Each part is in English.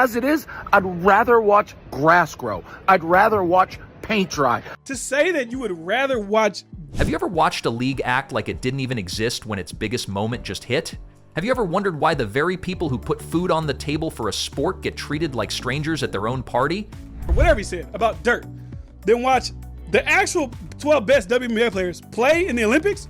as it is, I'd rather watch grass grow. I'd rather watch paint dry. To say that you would rather watch... Have you ever watched a league act like it didn't even exist when its biggest moment just hit? Have you ever wondered why the very people who put food on the table for a sport get treated like strangers at their own party? Or whatever he said about dirt. Then watch the actual 12 best WNBA players play in the Olympics.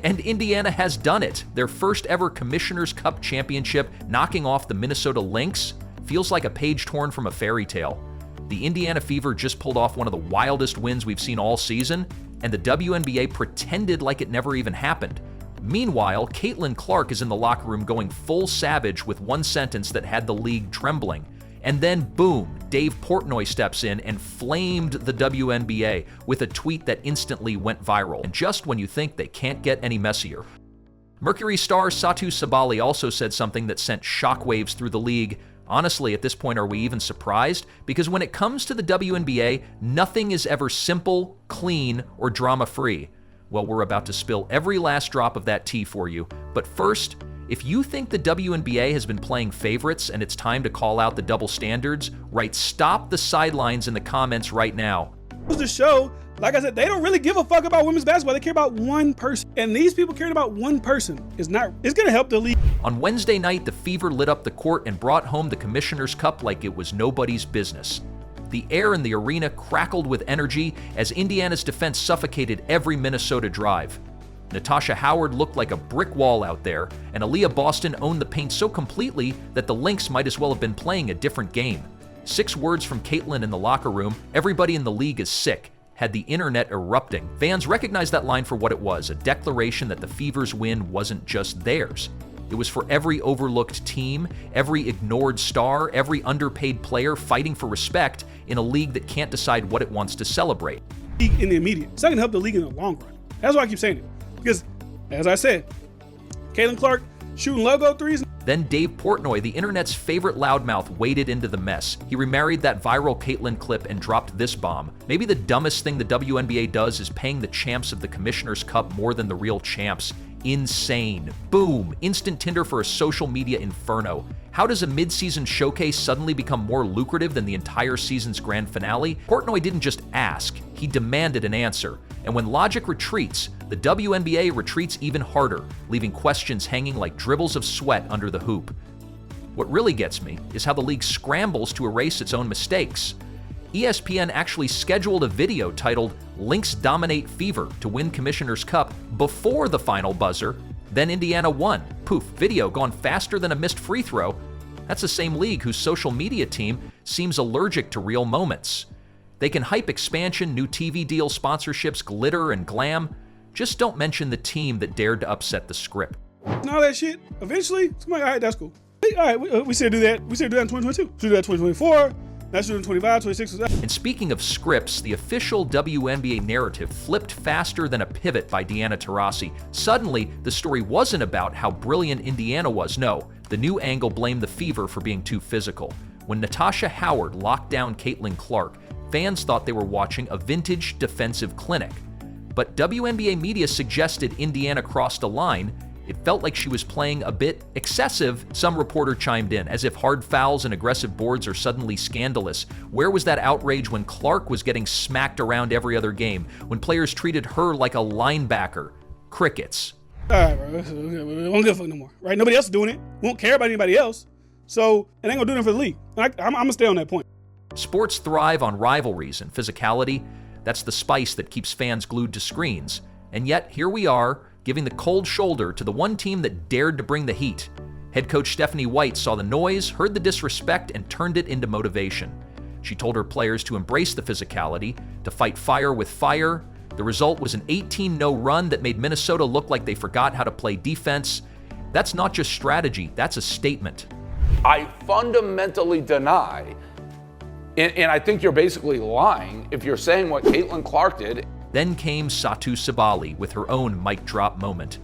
And Indiana has done it. Their first ever Commissioner's Cup championship, knocking off the Minnesota Lynx, feels like a page torn from a fairy tale. The Indiana Fever just pulled off one of the wildest wins we've seen all season, and the WNBA pretended like it never even happened. Meanwhile, Caitlin Clark is in the locker room going full savage with one sentence that had the league trembling. And then, boom, Dave Portnoy steps in and flamed the WNBA with a tweet that instantly went viral. And just when you think they can't get any messier. Mercury star Satu Sabali also said something that sent shockwaves through the league. Honestly, at this point, are we even surprised? Because when it comes to the WNBA, nothing is ever simple, clean, or drama-free. Well, we're about to spill every last drop of that tea for you. But first, if you think the WNBA has been playing favorites and it's time to call out the double standards, write "Stop the Sidelines" in the comments right now. The show, like I said, they don't really give a fuck about women's basketball. They care about one person. And these people caring about one person it's going to help the league. On Wednesday night, the Fever lit up the court and brought home the Commissioner's Cup like it was nobody's business. The air in the arena crackled with energy as Indiana's defense suffocated every Minnesota drive. Natasha Howard looked like a brick wall out there, and Aaliyah Boston owned the paint so completely that the Lynx might as well have been playing a different game. 6 words from Caitlin in the locker room: "Everybody in the league is sick," had the internet erupting. Fans recognized that line for what it was, a declaration that the Fever's win wasn't just theirs. It was for every overlooked team, every ignored star, every underpaid player fighting for respect in a league that can't decide what it wants to celebrate. In the immediate. It's not going to help the league in the long run. That's why I keep saying it. Because, as I said, Caitlin Clark shooting logo threes. Then Dave Portnoy, the internet's favorite loudmouth, waded into the mess. He remarried that viral Caitlin clip and dropped this bomb. Maybe the dumbest thing the WNBA does is paying the champs of the Commissioner's Cup more than the real champs. Insane. Boom. Instant Tinder for a social media inferno. How does a mid-season showcase suddenly become more lucrative than the entire season's grand finale? Portnoy didn't just ask, he demanded an answer. And when logic retreats, the WNBA retreats even harder, leaving questions hanging like dribbles of sweat under the hoop. What really gets me is how the league scrambles to erase its own mistakes. ESPN actually scheduled a video titled "Lynx Dominate Fever" to win Commissioner's Cup before the final buzzer. Then Indiana won. Poof, video gone faster than a missed free throw. That's the same league whose social media team seems allergic to real moments. They can hype expansion, new TV deal, sponsorships, glitter, and glam. Just don't mention the team that dared to upset the script. And all that shit, eventually, somebody, all right, that's cool. All right, we said do that. We said do that in 2022. We should do that in 2024. That's in 25, 26. And speaking of scripts, the official WNBA narrative flipped faster than a pivot by Deanna Taurasi. Suddenly, the story wasn't about how brilliant Indiana was. No, the new angle blamed the Fever for being too physical. When Natasha Howard locked down Caitlin Clark, fans thought they were watching a vintage defensive clinic. But WNBA media suggested Indiana crossed a line. It felt like she was playing a bit excessive, some reporter chimed in, as if hard fouls and aggressive boards are suddenly scandalous. Where was that outrage when Clark was getting smacked around every other game, when players treated her like a linebacker? Crickets. All right, bro, we won't give a fuck no more, right? Nobody else is doing it. We won't care about anybody else. So it ain't gonna do nothing for the league. I'm gonna stay on that point. Sports thrive on rivalries and physicality. That's the spice that keeps fans glued to screens. And yet, here we are, giving the cold shoulder to the one team that dared to bring the heat. Head coach Stephanie White saw the noise, heard the disrespect, and turned it into motivation. She told her players to embrace the physicality, to fight fire with fire. The result was an 18-0 run that made Minnesota look like they forgot how to play defense. That's not just strategy, that's a statement. I fundamentally deny, and I think you're basically lying if you're saying what Caitlin Clark did. Then came Satu Sabali with her own mic drop moment.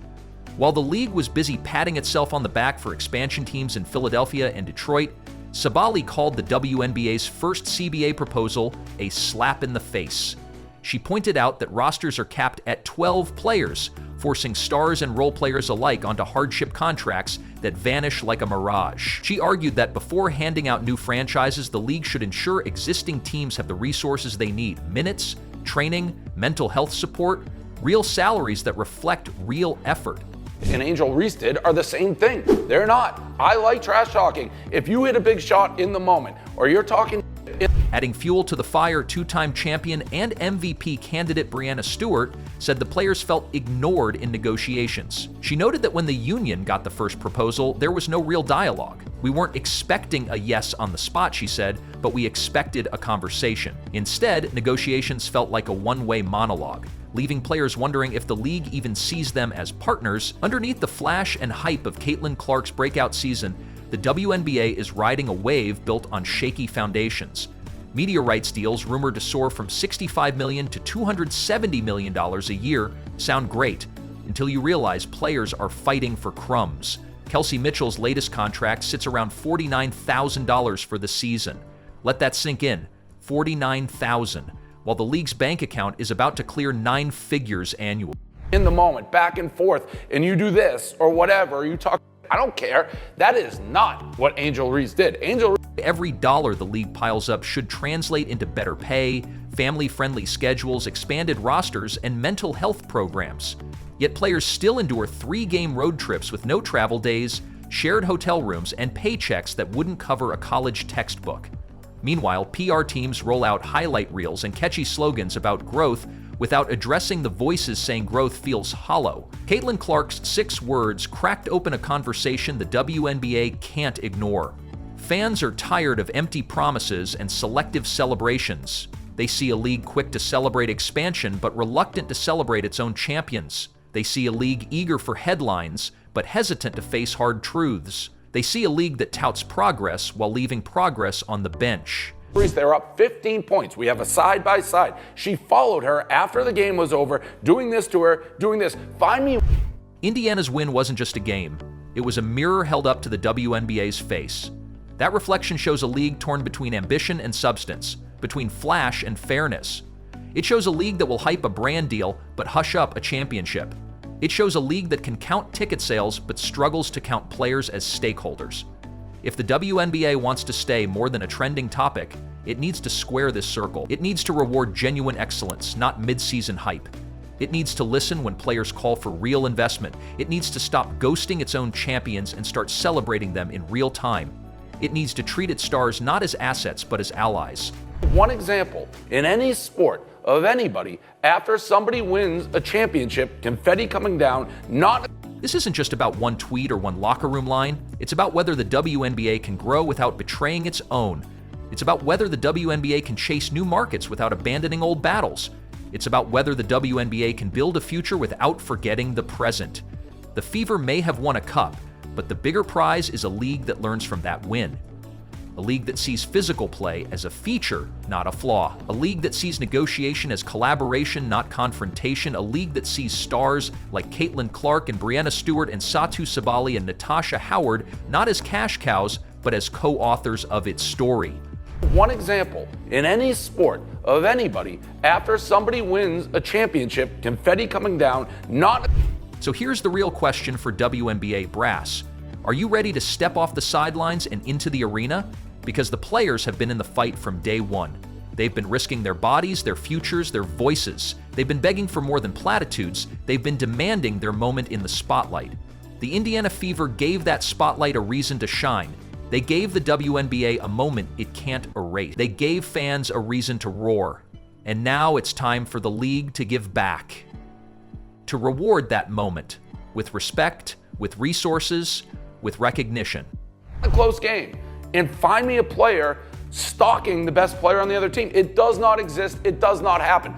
While the league was busy patting itself on the back for expansion teams in Philadelphia and Detroit, Sabali called the WNBA's first CBA proposal a slap in the face. She pointed out that rosters are capped at 12 players, forcing stars and role players alike onto hardship contracts that vanish like a mirage. She argued that before handing out new franchises, the league should ensure existing teams have the resources they need: minutes, training, mental health support, real salaries that reflect real effort. And Angel Reese did are the same thing. They're not. I like trash talking. If you hit a big shot in the moment, or you're talking. Adding fuel to the fire, two-time champion and MVP candidate Breanna Stewart said the players felt ignored in negotiations. She noted that when the union got the first proposal, there was no real dialogue. We weren't expecting a yes on the spot, she said, but we expected a conversation. Instead, negotiations felt like a one-way monologue, leaving players wondering if the league even sees them as partners. Underneath the flash and hype of Caitlin Clark's breakout season, the WNBA is riding a wave built on shaky foundations. Media rights deals rumored to soar from $65 million to $270 million a year sound great, until you realize players are fighting for crumbs. Kelsey Mitchell's latest contract sits around $49,000 for the season. Let that sink in, $49,000, while the league's bank account is about to clear 9 figures annually. In the moment, back and forth, and you do this or whatever, you talk. I don't care. That is not what Angel Reese did. Every dollar the league piles up should translate into better pay, family-friendly schedules, expanded rosters, and mental health programs. Yet players still endure 3-game road trips with no travel days, shared hotel rooms, and paychecks that wouldn't cover a college textbook. Meanwhile, PR teams roll out highlight reels and catchy slogans about growth without addressing the voices saying growth feels hollow. Caitlin Clark's 6 words cracked open a conversation the WNBA can't ignore. Fans are tired of empty promises and selective celebrations. They see a league quick to celebrate expansion but reluctant to celebrate its own champions. They see a league eager for headlines but hesitant to face hard truths. They see a league that touts progress while leaving progress on the bench. They're up 15 points. We have a side-by-side. She followed her after the game was over, doing this to her, doing this. Find me. Indiana's win wasn't just a game. It was a mirror held up to the WNBA's face. That reflection shows a league torn between ambition and substance, between flash and fairness. It shows a league that will hype a brand deal but hush up a championship. It shows a league that can count ticket sales but struggles to count players as stakeholders. If the WNBA wants to stay more than a trending topic, it needs to square this circle. It needs to reward genuine excellence, not mid-season hype. It needs to listen when players call for real investment. It needs to stop ghosting its own champions and start celebrating them in real time. It needs to treat its stars not as assets, but as allies. One example, in any sport of anybody, after somebody wins a championship, confetti coming down, not... This isn't just about one tweet or one locker room line. It's about whether the WNBA can grow without betraying its own. It's about whether the WNBA can chase new markets without abandoning old battles. It's about whether the WNBA can build a future without forgetting the present. The Fever may have won a cup, but the bigger prize is a league that learns from that win. A league that sees physical play as a feature, not a flaw. A league that sees negotiation as collaboration, not confrontation. A league that sees stars like Caitlin Clark and Breanna Stewart and Satu Sabali and Natasha Howard not as cash cows, but as co-authors of its story. One example, in any sport of anybody, after somebody wins a championship, confetti coming down, not... So here's the real question for WNBA brass. Are you ready to step off the sidelines and into the arena? Because the players have been in the fight from day one. They've been risking their bodies, their futures, their voices. They've been begging for more than platitudes. They've been demanding their moment in the spotlight. The Indiana Fever gave that spotlight a reason to shine. They gave the WNBA a moment it can't erase. They gave fans a reason to roar. And now it's time for the league to give back. To reward that moment with respect, with resources, with recognition. A close game. And find me a player stalking the best player on the other team. It does not exist. It does not happen.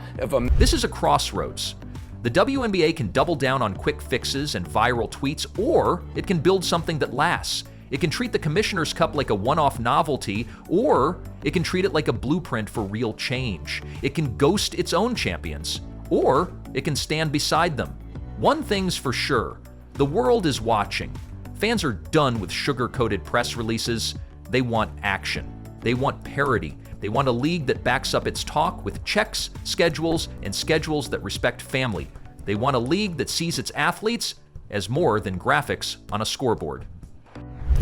This is a crossroads. The WNBA can double down on quick fixes and viral tweets, or it can build something that lasts. It can treat the Commissioner's Cup like a one-off novelty, or it can treat it like a blueprint for real change. It can ghost its own champions, or it can stand beside them. One thing's for sure, the world is watching. Fans are done with sugar-coated press releases. They want action. They want parity. They want a league that backs up its talk with checks, schedules, and schedules that respect family. They want a league that sees its athletes as more than graphics on a scoreboard.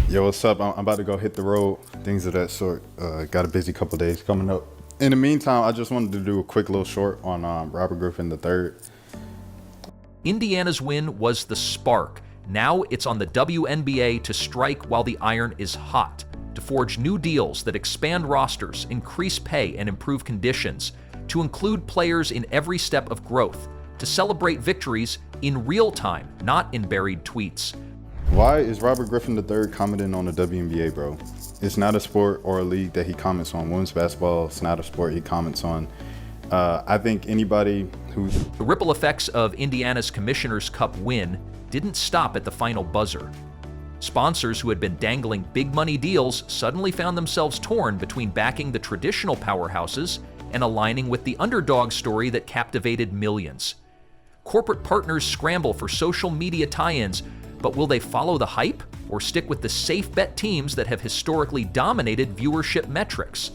Yo, what's up? I'm about to go hit the road, things of that sort. Got a busy couple days coming up. In the meantime, I just wanted to do a quick little short on Robert Griffin III. Indiana's win was the spark. Now it's on the WNBA to strike while the iron is hot, to forge new deals that expand rosters, increase pay, and improve conditions, to include players in every step of growth, to celebrate victories in real time, not in buried tweets. Why is Robert Griffin III commenting on the WNBA, bro? It's not a sport or a league that he comments on. Women's basketball, it's not a sport he comments on. I think anybody who... The ripple effects of Indiana's Commissioner's Cup win didn't stop at the final buzzer. Sponsors who had been dangling big money deals suddenly found themselves torn between backing the traditional powerhouses and aligning with the underdog story that captivated millions. Corporate partners scramble for social media tie-ins, but will they follow the hype or stick with the safe bet teams that have historically dominated viewership metrics?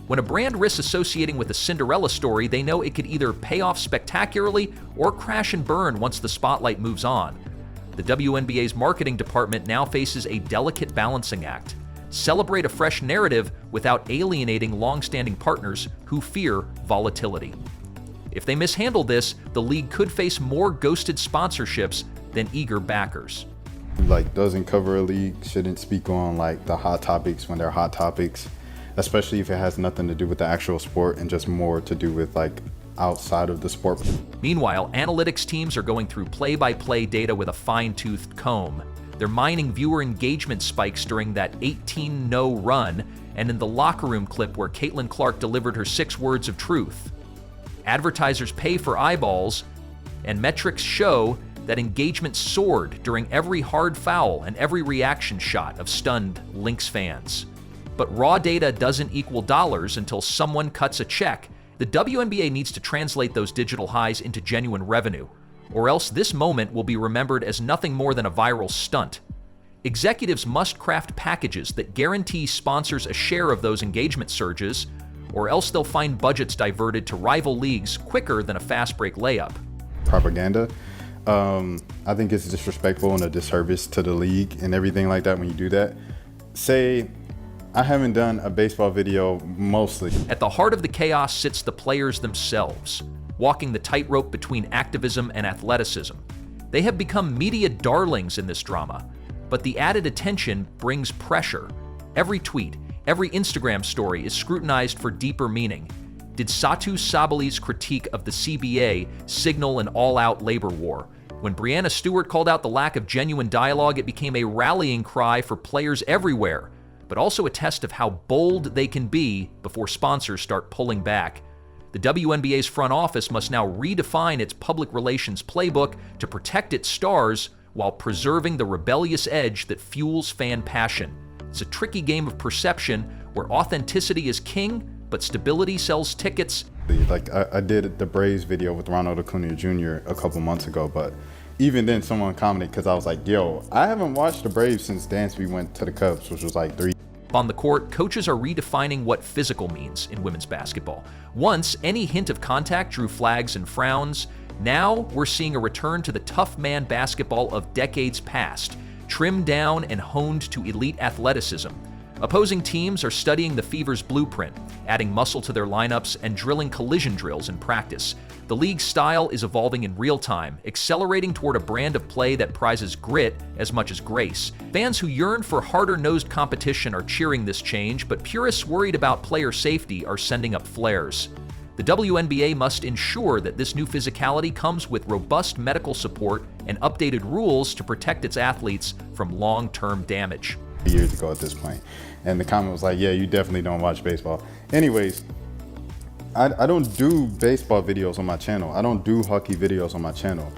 When a brand risks associating with a Cinderella story, they know it could either pay off spectacularly or crash and burn once the spotlight moves on. The WNBA's marketing department now faces a delicate balancing act. Celebrate a fresh narrative without alienating long-standing partners who fear volatility. If they mishandle this, the league could face more ghosted sponsorships than eager backers. Like, doesn't cover a league, shouldn't speak on like the hot topics when they're hot topics, especially if it has nothing to do with the actual sport and just more to do with like outside of the sport. Meanwhile, analytics teams are going through play-by-play data with a fine-toothed comb. They're mining viewer engagement spikes during that 18-0 run and in the locker room clip where Caitlin Clark delivered her 6 words of truth. Advertisers pay for eyeballs, and metrics show that engagement soared during every hard foul and every reaction shot of stunned Lynx fans. But raw data doesn't equal dollars until someone cuts a check. The WNBA needs to translate those digital highs into genuine revenue, or else this moment will be remembered as nothing more than a viral stunt. Executives must craft packages that guarantee sponsors a share of those engagement surges, or else they'll find budgets diverted to rival leagues quicker than a fast break layup. Propaganda. I think it's disrespectful and a disservice to the league and everything like that when you do that. Say, I haven't done a baseball video mostly. At the heart of the chaos sits the players themselves, walking the tightrope between activism and athleticism. They have become media darlings in this drama, but the added attention brings pressure. Every tweet, every Instagram story is scrutinized for deeper meaning. Did Satu Sabali's critique of the CBA signal an all-out labor war? When Breanna Stewart called out the lack of genuine dialogue, it became a rallying cry for players everywhere, but also a test of how bold they can be before sponsors start pulling back. The WNBA's front office must now redefine its public relations playbook to protect its stars while preserving the rebellious edge that fuels fan passion. It's a tricky game of perception where authenticity is king, but stability sells tickets. Like I did the Braves video with Ronald Acuna Jr. a couple months ago, but even then someone commented because I was like, yo, I haven't watched the Braves since Dansby went to the Cubs, which was like 3. On the court, coaches are redefining what physical means in women's basketball. Once, any hint of contact drew flags and frowns. Now, we're seeing a return to the tough man basketball of decades past, trimmed down and honed to elite athleticism. Opposing teams are studying the Fever's blueprint, adding muscle to their lineups and drilling collision drills in practice. The league's style is evolving in real time, accelerating toward a brand of play that prizes grit as much as grace. Fans who yearn for harder-nosed competition are cheering this change, but purists worried about player safety are sending up flares. The WNBA must ensure that this new physicality comes with robust medical support and updated rules to protect its athletes from long-term damage. Years ago at this point, and the comment was like, yeah, you definitely don't watch baseball. Anyways, I don't do baseball videos on my channel. I don't do hockey videos on my channel.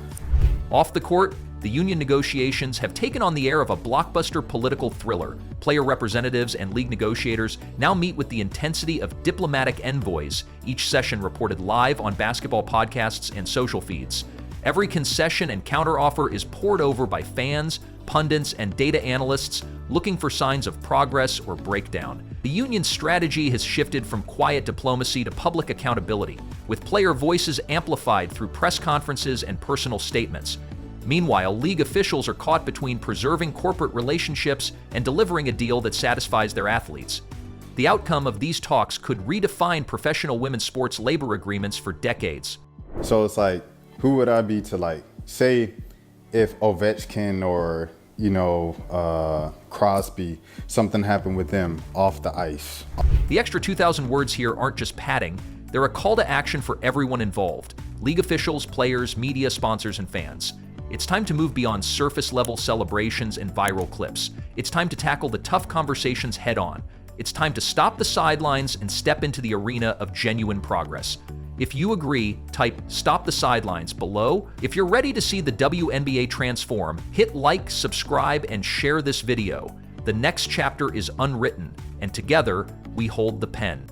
Off the court, the union negotiations have taken on the air of a blockbuster political thriller. Player representatives and league negotiators now meet with the intensity of diplomatic envoys, each session reported live on basketball podcasts and social feeds. Every concession and counteroffer is poured over by fans, pundits, and data analysts looking for signs of progress or breakdown. The union's strategy has shifted from quiet diplomacy to public accountability, with player voices amplified through press conferences and personal statements. Meanwhile, league officials are caught between preserving corporate relationships and delivering a deal that satisfies their athletes. The outcome of these talks could redefine professional women's sports labor agreements for decades. So it's like, who would I be to like, say if Ovechkin or, Crosby, something happened with them off the ice? The extra 2,000 words here aren't just padding, they're a call to action for everyone involved: league officials, players, media, sponsors, and fans. It's time to move beyond surface-level celebrations and viral clips. It's time to tackle the tough conversations head-on. It's time to stop the sidelines and step into the arena of genuine progress. If you agree, type "Stop the Sidelines" below. If you're ready to see the WNBA transform, hit like, subscribe, and share this video. The next chapter is unwritten, and together, we hold the pen.